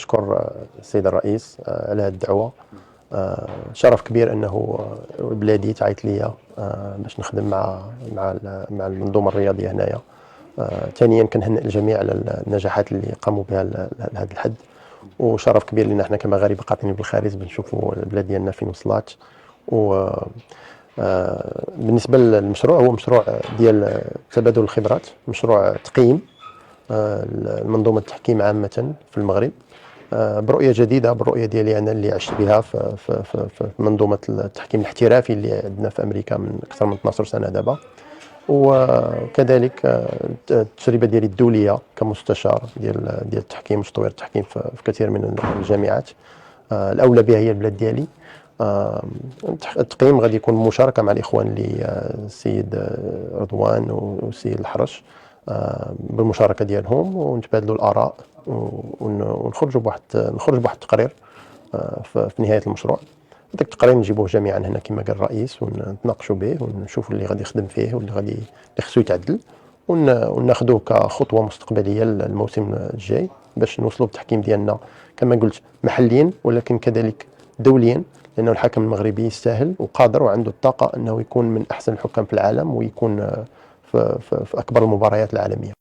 أشكر السيد الرئيس على هذه الدعوة. شرف كبير أنه بلادي تعيط ليا باش نخدم مع المنظومة الرياضية هنايا. ثانيا كنهنئ الجميع على النجاحات اللي قاموا بها لهذا الحد، وشرف كبير لنا احنا كمغاربه قاطنين بالخارج بنشوفوا البلاد ديالنا فين وصلات. و بالنسبه للمشروع، هو مشروع ديال تبادل الخبرات، مشروع تقييم المنظومه التحكيم عامه في المغرب برؤيه جديده، بالرؤيه ديالي انا اللي عشت بها في منظومه التحكيم الاحترافي اللي عندنا في امريكا من اكثر من 12 سنه دابا. وكذلك التجربه ديالي الدوليه كمستشار ديال التحكيم وتطوير التحكيم في كثير من الجامعات. الاولى بها هي البلاد ديالي. التقييم غادي يكون مشاركه مع الاخوان اللي السيد رضوان والسيد الحرش، بالمشاركه ديالهم، ونتبادلوا الاراء ونخرجوا بواحد التقرير في نهايه المشروع. هذاك التقرير نجيبوه جميعا هنا كما قال الرئيس، ونتناقشوا به ونشوفوا اللي غادي يخدم فيه واللي خصو يتعدل، وناخذوه كخطوه مستقبليه للموسم الجاي باش نوصلوا بالتحكيم ديالنا كما قلت محليا ولكن كذلك دوليا، لانه الحكم المغربي يستاهل وقادر وعنده الطاقه انه يكون من احسن الحكام في العالم، ويكون في اكبر المباريات العالميه.